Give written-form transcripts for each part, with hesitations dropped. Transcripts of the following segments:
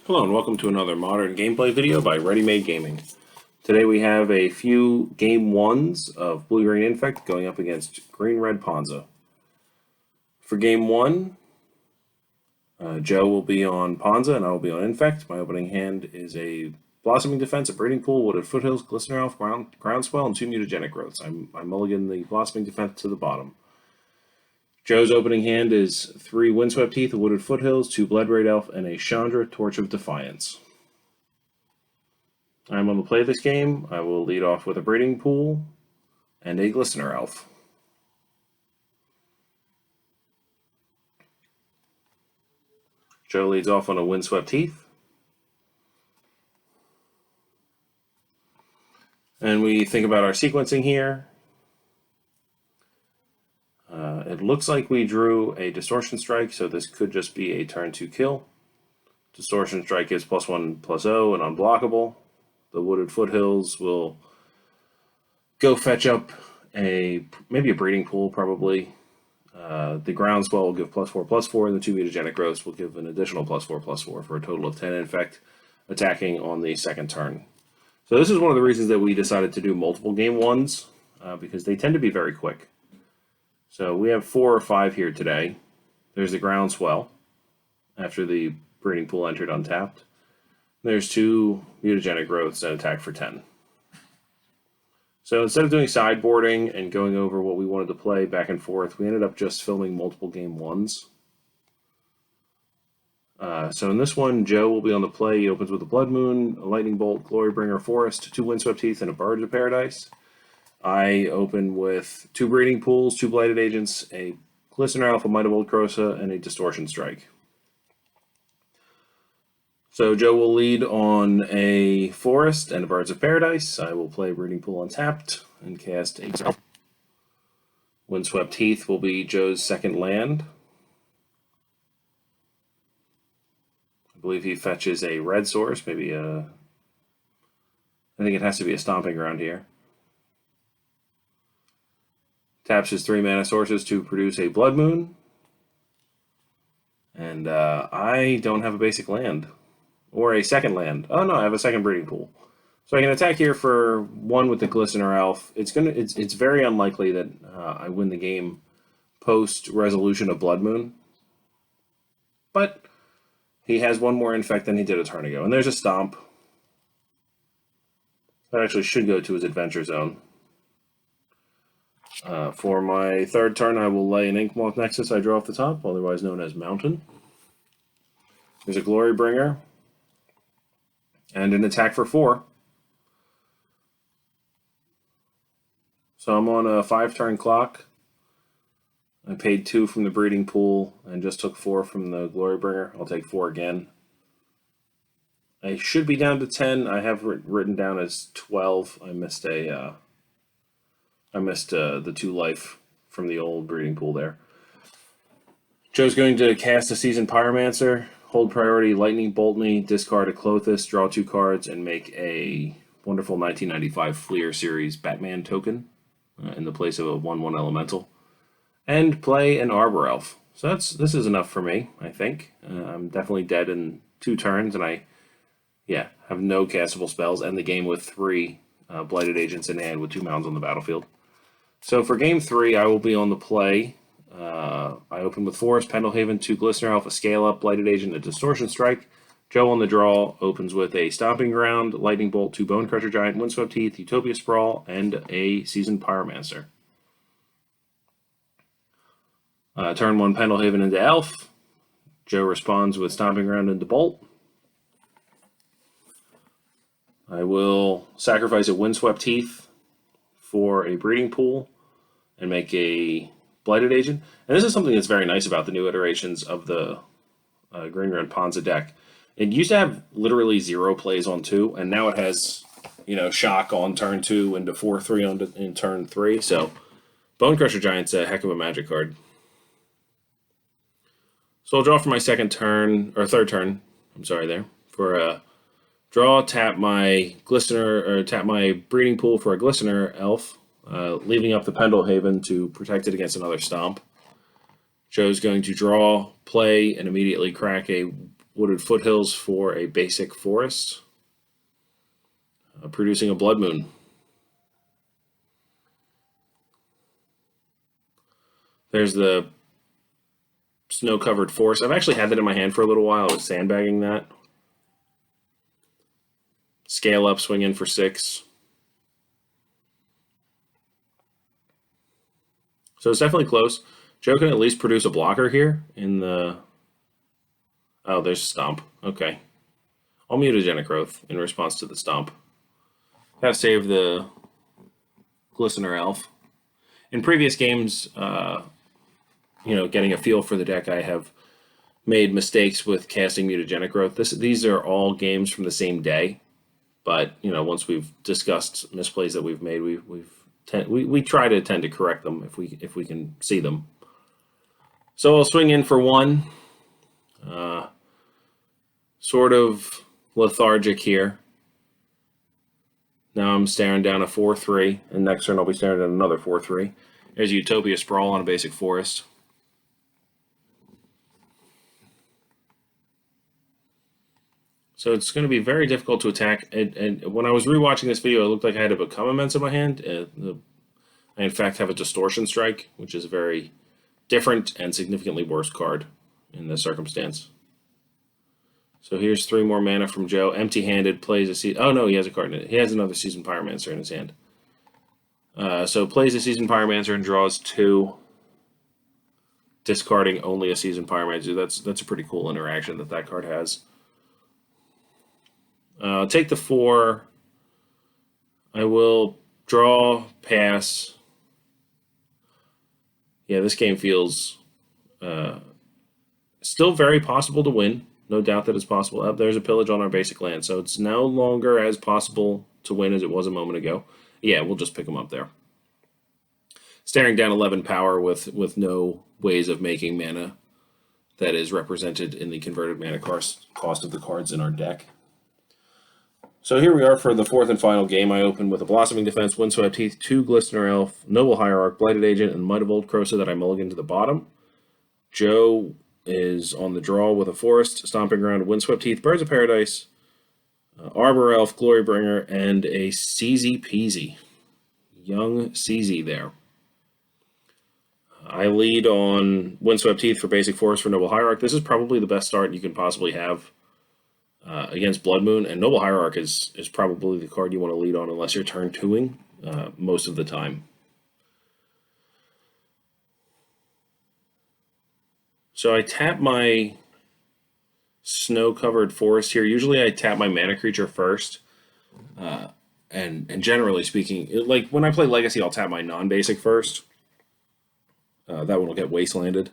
Hello and welcome to another modern gameplay video by ReadyMade Gaming. Today we have a few game ones of Blue-Green Infect going up against Green-Red Ponza. For game one, Joe will be on Ponza and I will be on Infect. My opening hand is a Blossoming Defense, a Breeding Pool, Wooded Foothills, Glistener Elf, Groundswell, and 2 Mutagenic Growths. I mulligan the Blossoming Defense to the bottom. Joe's opening hand is 3 Windswept Heath, a Wooded Foothills, 2 Bloodbraid Elf, and a Chandra, Torch of Defiance. I'm on the play of this game. I will lead off with a Breeding Pool and a Glistener Elf. Joe leads off on a Windswept Heath. And we think about our sequencing here. It looks like we drew a Distortion Strike, so this could just be a turn 2 kill. Distortion Strike is +1/+0 and unblockable. The Wooded Foothills will go fetch up maybe a Breeding Pool, probably. The Groundswell will give +4/+4, and the 2 Mutagenic Growths will give an additional +4/+4 for a total of 10 Infect, attacking on the second turn. So this is one of the reasons that we decided to do multiple game ones, because they tend to be very quick. So we have 4 or 5 here today. There's the Groundswell, after the Breeding Pool entered untapped. There's 2 Mutagenic Growths that attack for 10. So instead of doing sideboarding and going over what we wanted to play back and forth, we ended up just filming multiple game ones. So in this one, Joe will be on the play. He opens with a Blood Moon, a Lightning Bolt, Glorybringer Forest, 2 Windswept Heath, and a Birds of Paradise. I open with 2 Breeding Pools, 2 Blighted Agents, a Glistener Elf, a Might of Old Krosa, and a Distortion Strike. So Joe will lead on a Forest and a Birds of Paradise. I will play Breeding Pool untapped and cast a Windswept Heath will be Joe's second land. I believe he fetches a red source, maybe I think it has to be a Stomping Ground here. Taps his 3 mana sources to produce a Blood Moon. And I don't have a basic land. Or a second land. Oh no, I have a second Breeding Pool. So I can attack here for 1 with the Glistener Elf. It's very unlikely that I win the game post resolution of Blood Moon. But he has 1 more Infect than he did a turn ago. And there's a Stomp. That actually should go to his Adventure Zone. For my third turn, I will lay an Inkmoth Nexus I draw off the top, otherwise known as Mountain. There's a Glorybringer. And an attack for 4. So I'm on a 5-turn clock. I paid 2 from the Breeding Pool and just took 4 from the Glorybringer. I'll take 4 again. I should be down to 10. I have written down as 12. I missed the 2 life from the old Breeding Pool there. Joe's going to cast a Seasoned Pyromancer, hold priority, Lightning Bolt me, discard a Clothis, draw 2 cards, and make a wonderful 1995 Fleer Series Batman token in the place of a 1/1 Elemental, and play an Arbor Elf. So this is enough for me, I think. I'm definitely dead in 2 turns, and I have no castable spells, and the game with 3 Blighted Agents in hand with 2 mounds on the battlefield. So for game 3, I will be on the play. I open with Forest, Pendlehaven, 2 Glistener Elf, a Scale Up, Blighted Agent, a Distortion Strike. Joe on the draw opens with a Stomping Ground, Lightning Bolt, 2 Bonecrusher Giant, Windswept Heath, Utopia Sprawl, and a Seasoned Pyromancer. Turn 1, Pendlehaven into Elf. Joe responds with Stomping Ground into Bolt. I will sacrifice a Windswept Heath for a Breeding Pool and make a Blighted Agent. And this is something that's very nice about the new iterations of the Green-Red Ponza deck. It used to have literally 0 plays on 2, and now it has, Shock on turn 2 into 4/3 in turn 3. So Bonecrusher Giant's a heck of a Magic card. So I'll draw for my third turn. I'm sorry there. For draw, tap my Glistener, or tap my Breeding Pool for a Glistener Elf, leaving up the Pendlehaven to protect it against another Stomp. Joe's going to draw, play, and immediately crack a Wooded Foothills for a basic forest, producing a Blood Moon. There's the snow-covered forest. I've actually had that in my hand for a little while. I was sandbagging that. Scale up, swing in for 6. So it's definitely close. Joe can at least produce a blocker here in the... Oh, there's Stomp. Okay. I'll Mutagenic Growth in response to the Stomp. Gotta save the Glistener Elf. In previous games, getting a feel for the deck, I have made mistakes with casting Mutagenic Growth. These are all games from the same day, but once we've discussed misplays that we've made, we try to tend to correct them if we can see them. So I'll swing in for 1. Sort of lethargic here. Now I'm staring down a 4/3, and next turn I'll be staring at another 4/3. There's Utopia Sprawl on a basic forest. So it's going to be very difficult to attack. And when I was rewatching this video, it looked like I had to become immense in my hand. I, in fact, have a Distortion Strike, which is a very different and significantly worse card in this circumstance. So here's 3 more mana from Joe. Empty-handed, plays a Season... Oh, no, he has a card in it. He has another Seasoned Pyromancer in his hand. So plays a Seasoned Pyromancer and draws 2. Discarding only a Seasoned Pyromancer. That's a pretty cool interaction that card has. Take the 4. I will draw, pass. Yeah, this game feels still very possible to win. No doubt that it's possible. There's a pillage on our basic land, so it's no longer as possible to win as it was a moment ago. Yeah, we'll just pick them up there. Staring down 11 power with no ways of making mana that is represented in the converted mana cost of the cards in our deck. So here we are for the 4th and final game. I open with a Blossoming Defense, Windswept Heath, 2 Glistener Elf, Noble Hierarch, Blighted Agent, and Might of Old Krosa that I mulligan to the bottom. Joe is on the draw with a Forest, Stomping Ground, Windswept Heath, Birds of Paradise, Arbor Elf, Glorybringer, and a CZ Peasy. Young CZ there. I lead on Windswept Heath for basic forest for Noble Hierarch. This is probably the best start you can possibly have against Blood Moon, and Noble Hierarch is probably the card you want to lead on unless you're turn 2ing most of the time. So I tap my snow-covered forest here. Usually I tap my mana creature first, and generally speaking, like when I play Legacy, I'll tap my non-basic first. That one will get wastelanded.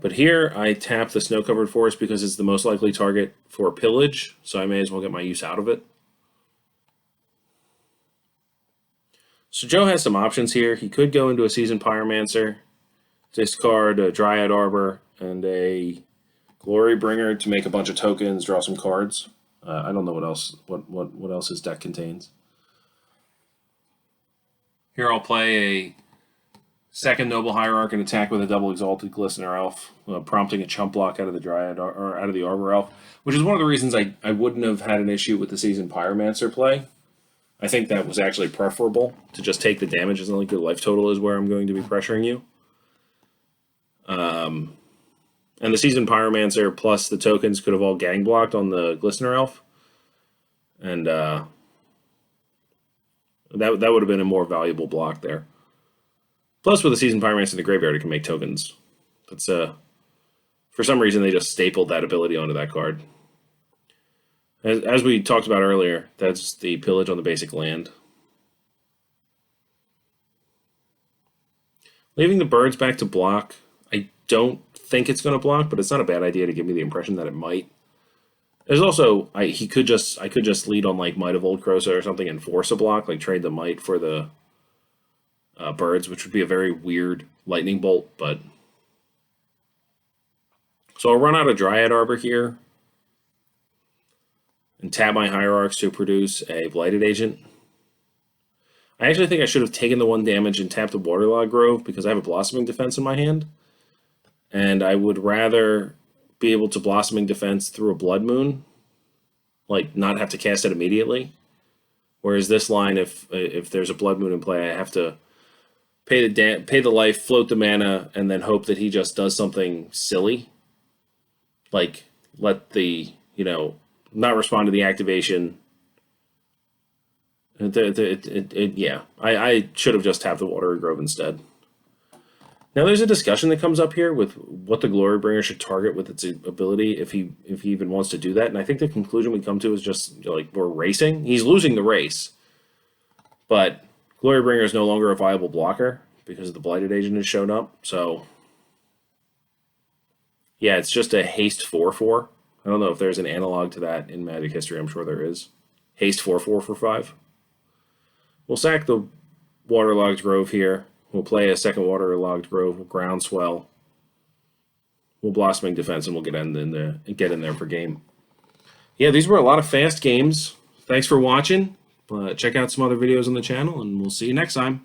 But here I tap the snow-covered forest because it's the most likely target for pillage, so I may as well get my use out of it. So Joe has some options here. He could go into a Seasoned Pyromancer, discard a Dryad Arbor and a Glorybringer to make a bunch of tokens, draw some cards. I don't know what else his deck contains. Here I'll play a 2nd Noble Hierarch and attack with a double Exalted Glistener Elf, prompting a chump block out of the Dryad or out of the Arbor Elf, which is one of the reasons I wouldn't have had an issue with the Seasoned Pyromancer play. I think that was actually preferable to just take the damage. It's not like the life total is where I'm going to be pressuring you. And the Seasoned Pyromancer plus the tokens could have all gang blocked on the Glistener Elf, and that would have been a more valuable block there. Plus, with the Seasoned Pyromancer in the graveyard, it can make tokens. That's for some reason they just stapled that ability onto that card. As we talked about earlier, that's the pillage on the basic land. Leaving the birds back to block. I don't think it's going to block, but it's not a bad idea to give me the impression that it might. There's also I could just lead on like Might of Old Krosa or something and force a block, like trade the Might for the birds, which would be a very weird lightning bolt. But so I'll run out of Dryad Arbor here and tap my Hierarchs to produce a Blighted Agent. I actually think I should have taken the 1 damage and tapped the Waterlogged Grove because I have a Blossoming Defense in my hand. And I would rather be able to Blossoming Defense through a Blood Moon, like not have to cast it immediately. Whereas this line, if there's a Blood Moon in play, I have to pay the life, float the mana, and then hope that he just does something silly, like let the not respond to the activation. Yeah, I should have just tapped the Watery Grove instead. Now there's a discussion that comes up here with what the Glorybringer should target with its ability if he even wants to do that, and I think the conclusion we come to is just like we're racing. He's losing the race, but Glorybringer is no longer a viable blocker because the Blighted Agent has shown up. So yeah, it's just a haste 4/4. I don't know if there's an analog to that in Magic history. I'm sure there is. Haste 4/4 for 5. We'll sack the Waterlogged Grove here. We'll play a second Waterlogged Grove. We'll Groundswell. We'll Blossoming Defense, and we'll get in there for game. Yeah, these were a lot of fast games. Thanks for watching. Check out some other videos on the channel, and we'll see you next time.